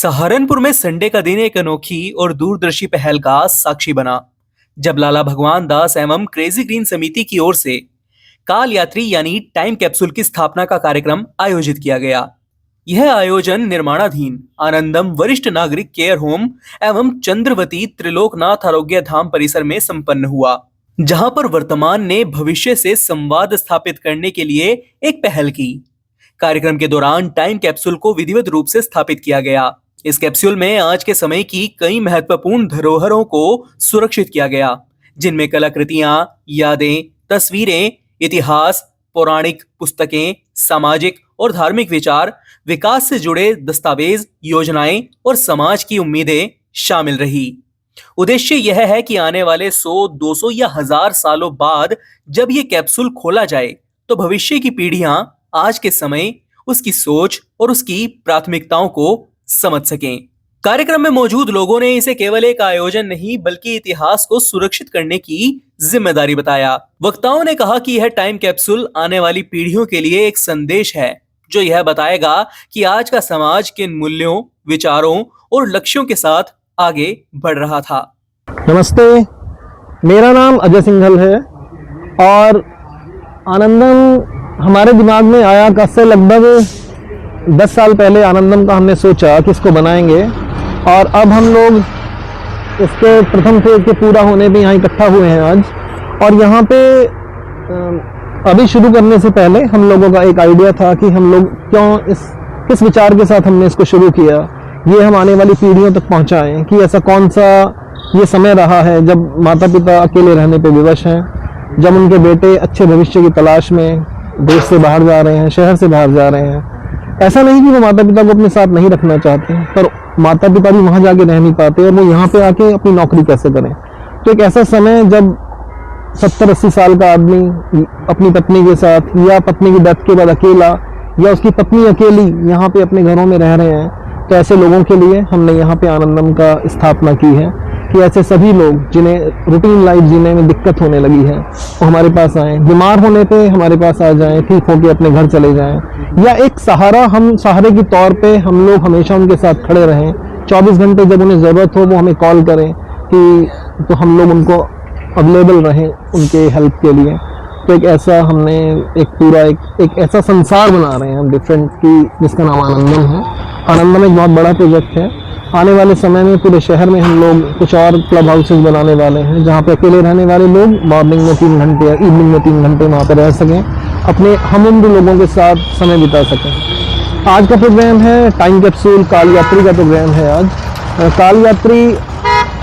सहारनपुर में संडे का दिन एक अनोखी और दूरदर्शी पहल का साक्षी बना, जब लाला भगवान दास एवं क्रेजी ग्रीन समिति की ओर से काल यात्री यानी टाइम कैप्सूल की स्थापना का कार्यक्रम आयोजित किया गया। यह आयोजन निर्माणाधीन आनंदम वरिष्ठ नागरिक केयर होम एवं चंद्रवती त्रिलोकनाथ आरोग्य धाम परिसर में संपन्न हुआ, जहां पर वर्तमान ने भविष्य से संवाद स्थापित करने के लिए एक पहल की। कार्यक्रम के दौरान टाइम कैप्सूल को विधिवत रूप से स्थापित किया गया। इस कैप्सूल में आज के समय की कई महत्वपूर्ण धरोहरों को सुरक्षित किया गया, जिनमें कलाकृतियां, यादें, तस्वीरें, इतिहास, पौराणिक पुस्तकें, सामाजिक और धार्मिक विचार, विकास से जुड़े दस्तावेज, योजनाएं और समाज की उम्मीदें शामिल रही। उद्देश्य यह है कि आने वाले 100, 200 या 1000 सालों बाद जब ये कैप्सूल खोला जाए तो भविष्य की पीढ़ियां आज के समय उसकी सोच और उसकी प्राथमिकताओं को समझ सकें। कार्यक्रम में मौजूद लोगों ने इसे केवल एक आयोजन नहीं बल्कि इतिहास को सुरक्षित करने की जिम्मेदारी बताया। वक्ताओं ने कहा कि यह टाइम कैप्सूल आने वाली पीढ़ियों के लिए एक संदेश है जो यह बताएगा कि आज का समाज किन मूल्यों, विचारों और लक्ष्यों के साथ आगे बढ़ रहा था। नमस्ते, मेरा नाम अजय सिंघल है और आनंदम हमारे दिमाग में आया कब से लगभग 10 साल पहले आनंदम का हमने सोचा कि इसको बनाएंगे और अब हम लोग इसके प्रथम फेज के पूरा होने पे यहाँ इकट्ठा हुए हैं आज। और यहाँ पे अभी शुरू करने से पहले हम लोगों का एक आइडिया था कि हम लोग किस विचार के साथ हमने इसको शुरू किया, ये हम आने वाली पीढ़ियों तक पहुँचाएँ कि ऐसा कौन सा ये समय रहा है जब माता पिता अकेले रहने पे विवश हैं, जब उनके बेटे अच्छे भविष्य की तलाश में देश से बाहर जा रहे हैं, शहर से बाहर जा रहे हैं। ऐसा नहीं कि वो माता पिता को अपने साथ नहीं रखना चाहते, पर माता पिता भी वहां जाके रह नहीं पाते और वो यहाँ पे आके अपनी नौकरी कैसे करें। तो एक ऐसा समय जब 70-80 साल का आदमी अपनी पत्नी के साथ या पत्नी की डेथ के बाद अकेला या उसकी पत्नी अकेली यहाँ पे अपने घरों में रह रहे हैं, तो ऐसे लोगों के लिए हमने यहाँ पे आनंदम का स्थापना की है कि ऐसे सभी लोग जिन्हें रूटीन लाइफ जीने में दिक्कत होने लगी है वो हमारे पास आएँ, बीमार होने पे हमारे पास आ जाएं, ठीक होके अपने घर चले जाएं, या एक सहारे के तौर पे हम लोग हमेशा उनके साथ खड़े रहें। 24 घंटे जब उन्हें ज़रूरत हो वो हमें कॉल करें कि तो हम लोग उनको अवेलेबल रहें उनके हेल्प के लिए। तो एक ऐसा हमने एक ऐसा संसार बना रहे हैं हम डिफरेंट की, जिसका नाम आनंदम है। आनंदम एक बहुत बड़ा प्रोजेक्ट है। आने वाले समय में पूरे शहर में हम लोग कुछ और क्लब हाउसेज बनाने वाले हैं जहाँ पे अकेले रहने वाले लोग मॉर्निंग में 3 घंटे या इवनिंग में 3 घंटे वहाँ पे रह सकें, अपने हमउम्र लोगों के साथ समय बिता सकें। आज का प्रोग्राम है टाइम कैप्सूल काल यात्री का प्रोग्राम है। आज काल यात्री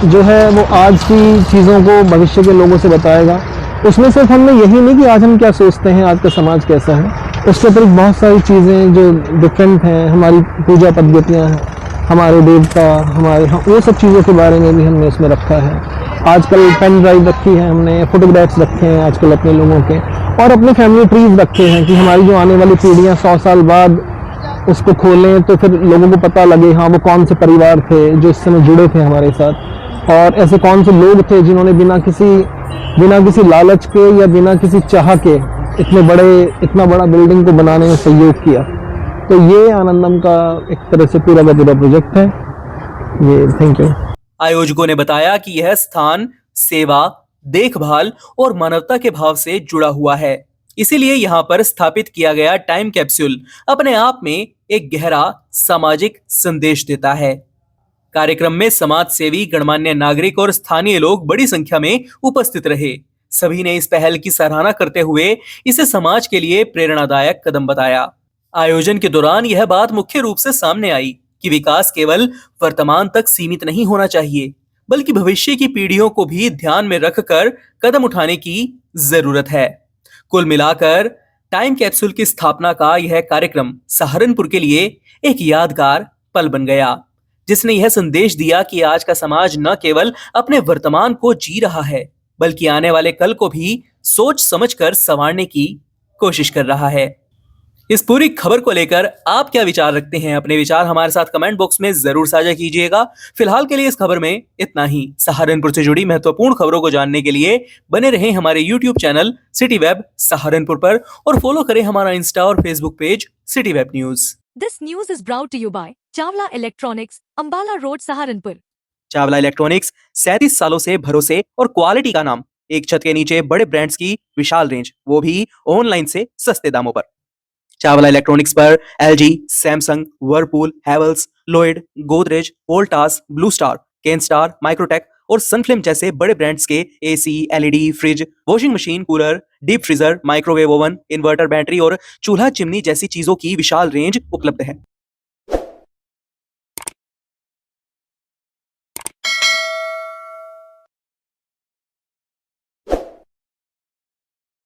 जो है वो आज की चीज़ों को भविष्य के लोगों से बताएगा। उसमें सिर्फ हमने यही नहीं कि आज हम क्या सोचते हैं, आज का समाज कैसा है, उसके अतिरिक्त बहुत सारी चीज़ें जो डिफरेंट हैं, हमारी पूजा पद्धतियाँ हैं, हमारे देवता, वो सब चीज़ों के बारे में भी हमने उसमें रखा है। आजकल पेन ड्राइव रखी है हमने, फोटोग्राफ्स रखे हैं आजकल अपने लोगों के, और अपने फैमिली ट्रीज रखे हैं कि हमारी जो आने वाली पीढ़ियाँ 100 साल बाद उसको खोलें तो फिर लोगों को पता लगे हाँ वो कौन से परिवार थे जो इस समय जुड़े थे हमारे साथ, और ऐसे कौन से लोग थे जिन्होंने बिना किसी लालच के या बिना किसी चाह के इतना बड़ा बिल्डिंग को बनाने में सहयोग किया। तो ये आनंदम का एक तरह से पूरा का पूरा प्रोजेक्ट है ये। Thank you. आयोजकों ने बताया कि यह स्थान सेवा, देखभाल और मानवता के भाव से जुड़ा हुआ है, इसीलिए यहाँ पर स्थापित किया गया टाइम कैप्सूल अपने आप में एक गहरा सामाजिक संदेश देता है। कार्यक्रम में समाज सेवी, गणमान्य नागरिक और स्थानीय लोग बड़ी संख्या में उपस्थित रहे। सभी ने इस पहल की सराहना करते हुए इसे समाज के लिए प्रेरणादायक कदम बताया। आयोजन के दौरान यह बात मुख्य रूप से सामने आई कि विकास केवल वर्तमान तक सीमित नहीं होना चाहिए, बल्कि भविष्य की पीढ़ियों को भी ध्यान में रखकर कदम उठाने की जरूरत है। कुल मिलाकर टाइम कैप्सूल की स्थापना का यह कार्यक्रम सहारनपुर के लिए एक यादगार पल बन गया, जिसने यह संदेश दिया कि आज का समाज न केवल अपने वर्तमान को जी रहा है, बल्कि आने वाले कल को भी सोच समझकर संवारने की कोशिश कर रहा है। इस पूरी खबर को लेकर आप क्या विचार रखते हैं? अपने विचार हमारे साथ कमेंट बॉक्स में जरूर साझा कीजिएगा। फिलहाल के लिए इस खबर में इतना ही। सहारनपुर से जुड़ी महत्वपूर्ण खबरों को जानने के लिए बने रहें हमारे YouTube channel city web Saharanpur पर और फॉलो करें हमारा इंस्टा और Facebook page city web news. This news is brought to you by Chawla electronics, Ambala road, Saharanpur. Chawla electronics 37 सालों से भरोसे और क्वालिटी का नाम। एक छत के नीचे बड़े ब्रांड्स की विशाल रेंज, वो भी ऑनलाइन से सस्ते दामों पर। चावला इलेक्ट्रॉनिक्स पर LG, Samsung, Whirlpool, Havells, Lloyd, Godrej, Voltas, blue star, Kenstar, Microtek और सनफ्लिम जैसे बड़े ब्रांड्स के AC, LED, fridge, washing machine, cooler, deep freezer, microwave oven, inverter, battery और चूल्हा चिमनी जैसी चीजों की विशाल रेंज उपलब्ध है।